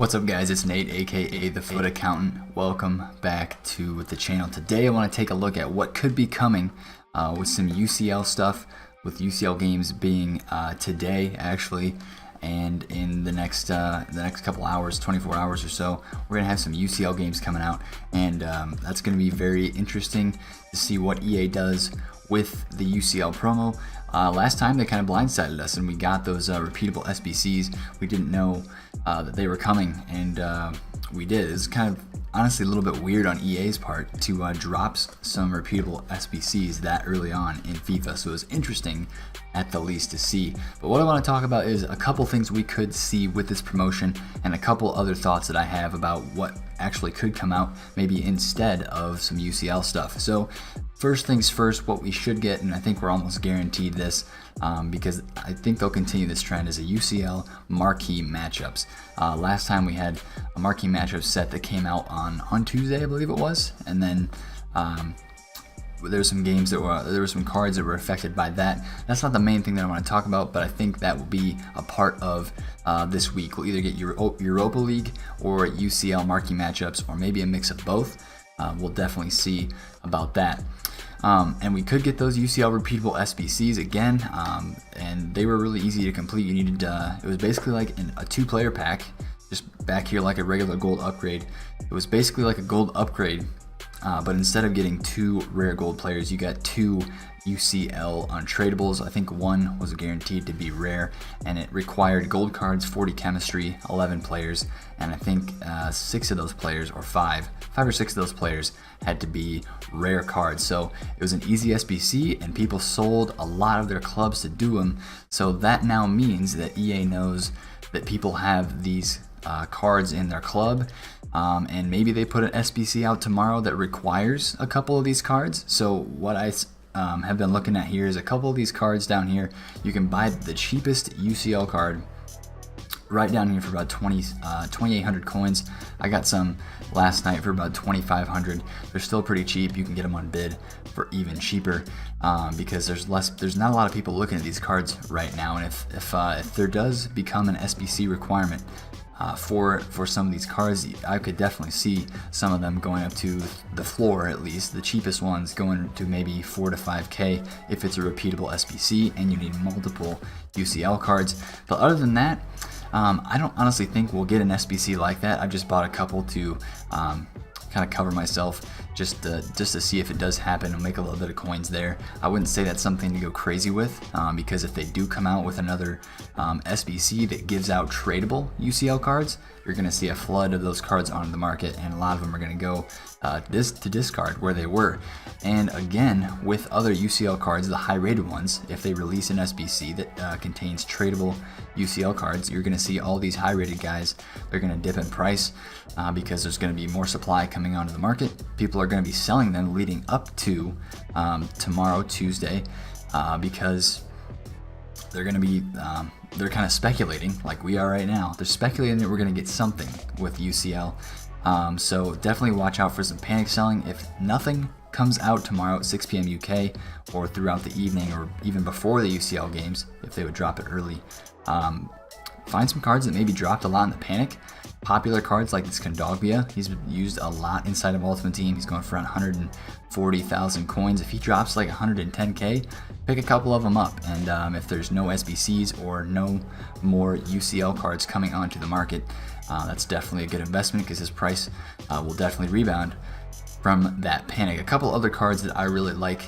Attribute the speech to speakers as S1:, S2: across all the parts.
S1: What's up guys, it's Nate aka TheFutAccountant. Welcome back to the channel. Today I want to take a look at what could be coming with some UCL stuff, with UCL games being today actually, and in the next couple hours, 24 hours or so, we're gonna have some UCL games coming out, and that's gonna be very interesting to see what EA does with the UCL promo. Last time they kind of blindsided us and we got those repeatable SBCs. We didn't know that they were coming, and we did. It's kind of honestly a little bit weird on EA's part to drop some repeatable SBCs that early on in FIFA, so it was interesting at the least to see. But what I want to talk about is a couple things we could see with this promotion and a couple other thoughts that I have about what actually could come out maybe instead of some UCL stuff. So first things first, what we should get, and I think we're almost guaranteed this, because I think they'll continue this trend, is a UCL marquee matchups. Last time we had a marquee matchup set that came out on Tuesday, I believe it was, and then there were some games that there were some cards that were affected by that. That's not the main thing that I want to talk about, but I think that will be a part of this week. We'll either get Europa League or UCL marquee matchups, or maybe a mix of both. We'll definitely see about that. And we could get those UCL repeatable SBCs again, and they were really easy to complete. You needed it was basically like a 2-player pack, just back here like a regular gold upgrade. It was basically like a gold upgrade, but instead of getting 2 rare gold players, you got 2 UCL untradables. I think one was guaranteed to be rare, and it required gold cards, 40 chemistry, 11 players, and I think 6 of those players, or 5 or 6 of those players had to be rare cards. So it was an easy SBC, and people sold a lot of their clubs to do them. So that now means that EA knows that people have these cards in their club, and maybe they put an SBC out tomorrow that requires a couple of these cards. So what I have been looking at here is a couple of these cards down here. You can buy the cheapest UCL card right down here for about 2,800 coins. I got some last night for about 2,500. They're still pretty cheap. You can get them on bid for even cheaper, because there's not a lot of people looking at these cards right now. And if there does become an SBC requirement for some of these cards, I could definitely see some of them going up to the floor, at least the cheapest ones going to maybe 4 to 5k if it's a repeatable SBC and you need multiple UCL cards. But other than that, I don't honestly think we'll get an SBC like that. I've just bought a couple to kind of cover myself, just to see if it does happen and make a little bit of coins there. I wouldn't say that's something to go crazy with, because if they do come out with another SBC that gives out tradable UCL cards, you're going to see a flood of those cards onto the market, and a lot of them are going to go to discard where they were. And again, with other UCL cards, the high rated ones, if they release an SBC that contains tradable UCL cards, you're going to see all these high rated guys, they're going to dip in price, because there's going to be more supply coming onto the market. People are going to be selling them leading up to tomorrow, Tuesday, because they're going to be they're kind of speculating, like we are right now. They're speculating that we're going to get something with UCL. So definitely watch out for some panic selling. If nothing comes out tomorrow at 6 p.m. UK, or throughout the evening, or even before the UCL games, if they would drop it early, find some cards that maybe dropped a lot in the panic. Popular cards like this Kondogbia, he's been used a lot inside of Ultimate Team. He's going for around 140,000 coins. If he drops like 110k, pick a couple of them up. And if there's no SBCs or no more UCL cards coming onto the market, that's definitely a good investment, because his price will definitely rebound from that panic. A couple other cards that I really like,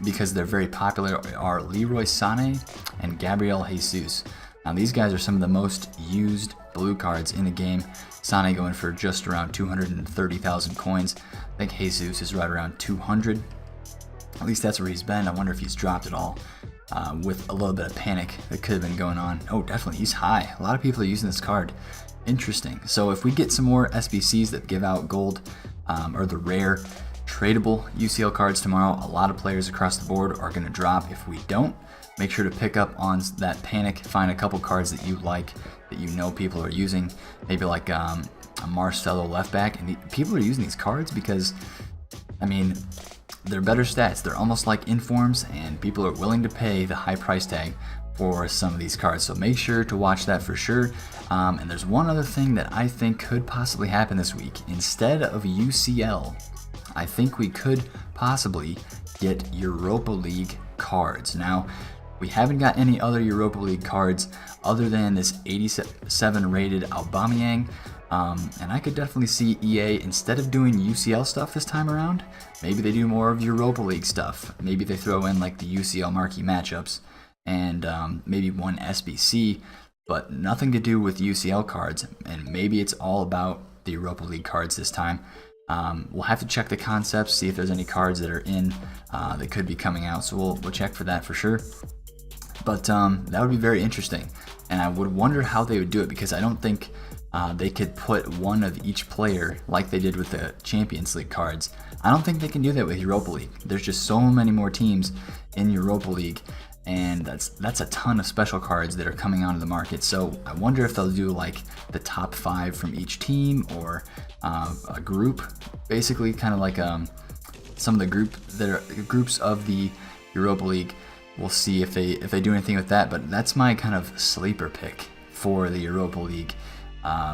S1: because they're very popular, are Leroy Sané and Gabriel Jesus. Now these guys are some of the most used blue cards in the game. Sané going for just around 230,000 coins. I think Jesus is right around 200. At least that's where he's been. I wonder if he's dropped it all with a little bit of panic that could have been going on. Oh, definitely, he's high. A lot of people are using this card. Interesting. So if we get some more SBCs that give out gold, or the rare tradable UCL cards tomorrow, a lot of players across the board are going to drop. If we don't, make sure to pick up on that panic. Find a couple cards that you like, that you know people are using. Maybe like a Marcelo left back. And people are using these cards because, I mean, they're better stats. They're almost like informs, and people are willing to pay the high price tag for some of these cards. So make sure to watch that for sure. And there's one other thing that I think could possibly happen this week. Instead of UCL, I think we could possibly get Europa League cards. Now, we haven't got any other Europa League cards other than this 87 rated Aubameyang. And I could definitely see EA, instead of doing UCL stuff this time around, maybe they do more of Europa League stuff. Maybe they throw in like the UCL marquee matchups and maybe one SBC, but nothing to do with UCL cards. And maybe it's all about the Europa League cards this time. We'll have to check the concepts, see if there's any cards that are in that could be coming out. So we'll check for that for sure. But that would be very interesting. And I would wonder how they would do it, because I don't think they could put one of each player like they did with the Champions League cards. I don't think they can do that with Europa League. There's just so many more teams in Europa League, and that's a ton of special cards that are coming onto the market. So I wonder if they'll do like the top 5 from each team, or a group, basically kind of like some of the groups of the Europa League. We'll see if they do anything with that, but that's my kind of sleeper pick for the Europa League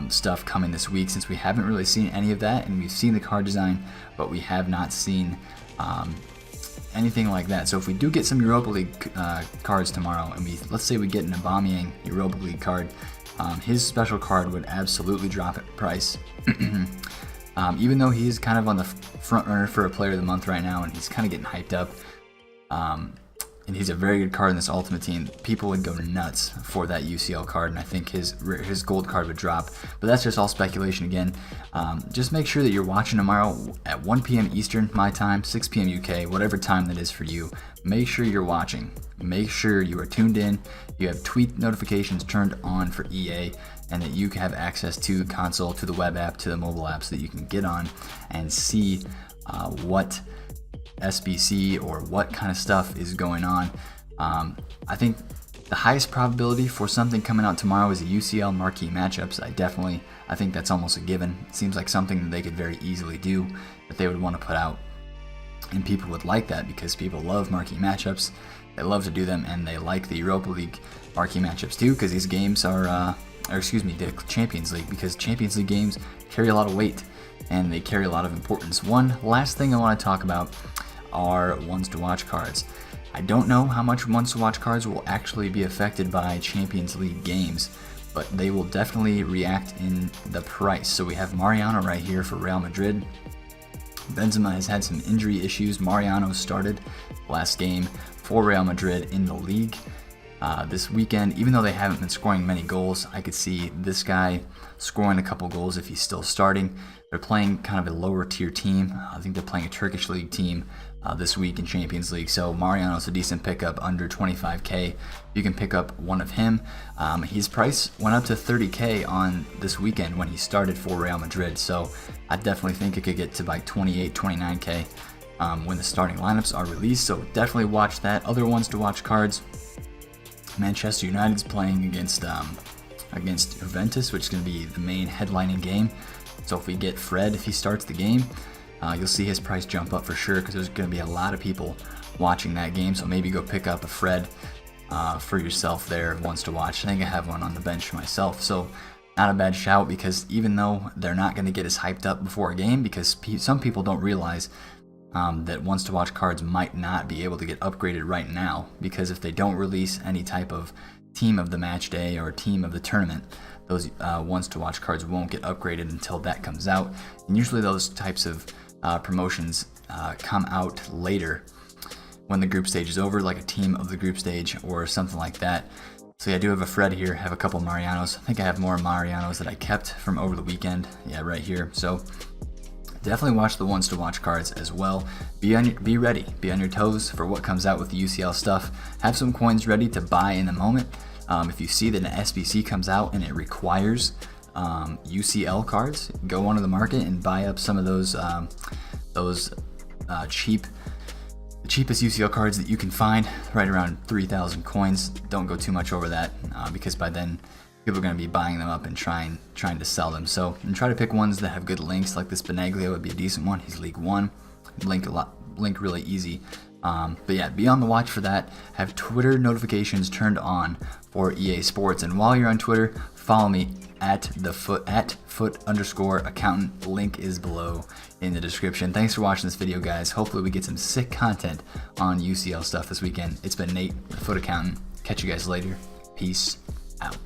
S1: stuff coming this week, since we haven't really seen any of that, and we've seen the card design, but we have not seen anything like that. So if we do get some Europa League cards tomorrow, and let's say we get an Aubameyang Europa League card, his special card would absolutely drop in price. Even though he's kind of on the front runner for a player of the month right now, and he's kind of getting hyped up, and he's a very good card in this Ultimate Team, people would go nuts for that UCL card, and I think his gold card would drop. But that's just all speculation again. Just make sure that you're watching tomorrow at 1 p.m. Eastern, my time, 6 p.m. UK, whatever time that is for you. Make sure you're watching. Make sure you are tuned in, you have tweet notifications turned on for EA, and that you can have access to the console, to the web app, to the mobile app, so that you can get on and see what SBC or what kind of stuff is going on. I think the highest probability for something coming out tomorrow is the UCL marquee matchups. I think that's almost a given. It seems like something that they could very easily do, that they would want to put out, and people would like that because people love marquee matchups. They love to do them, and they like the Europa League marquee matchups too, because these games are the Champions League, because Champions League games carry a lot of weight and they carry a lot of importance. One last thing I want to talk about are ones to watch cards. I don't know how much ones to watch cards will actually be affected by Champions League games, but they will definitely react in the price. So we have Mariano right here for Real Madrid. Benzema has had some injury issues. Mariano started last game for Real Madrid in the league. This weekend, even though they haven't been scoring many goals, I could see this guy scoring a couple goals if he's still starting. They're playing kind of a lower tier team. I think they're playing a Turkish league team this week in Champions League. So Mariano's a decent pickup, under 25k. You can pick up one of him. His price went up to 30k on this weekend when he started for Real Madrid. So I definitely think it could get to like 28, 29k when the starting lineups are released. So definitely watch that. Other ones to watch cards. Manchester United's playing against Juventus, which is going to be the main headlining game. So if we get Fred, if he starts the game, you'll see his price jump up for sure, because there's going to be a lot of people watching that game. So maybe go pick up a Fred for yourself there, ones to watch. I think I have one on the bench myself. So not a bad shout, because even though they're not going to get as hyped up before a game, because some people don't realize that ones to watch cards might not be able to get upgraded right now, because if they don't release any type of team of the match day or team of the tournament, those ones to watch cards won't get upgraded until that comes out. And usually those types of promotions come out later when the group stage is over, like a team of the group stage or something like that. So yeah, I do have a Fred here, have a couple Marianos. I think I have more Marianos that I kept from over the weekend. Yeah, right here. So definitely watch the ones to watch cards as well. Be ready, be on your toes for what comes out with the UCL stuff. Have some coins ready to buy in the moment. If you see that an SBC comes out and it requires UCL cards, go onto the market and buy up some of those cheapest UCL cards that you can find, right around 3,000 coins. Don't go too much over that, because by then people are going to be buying them up and trying to sell them. So, and try to pick ones that have good links, like this Benaglio would be a decent one. He's League 1, link really easy. But yeah, be on the watch for that. Have Twitter notifications turned on for EA Sports. And while you're on Twitter, follow me at @foot_accountant. Link is below in the description. Thanks for watching this video, guys. Hopefully we get some sick content on UCL stuff this weekend. It's been Nate, the Foot Accountant. Catch you guys later. Peace out.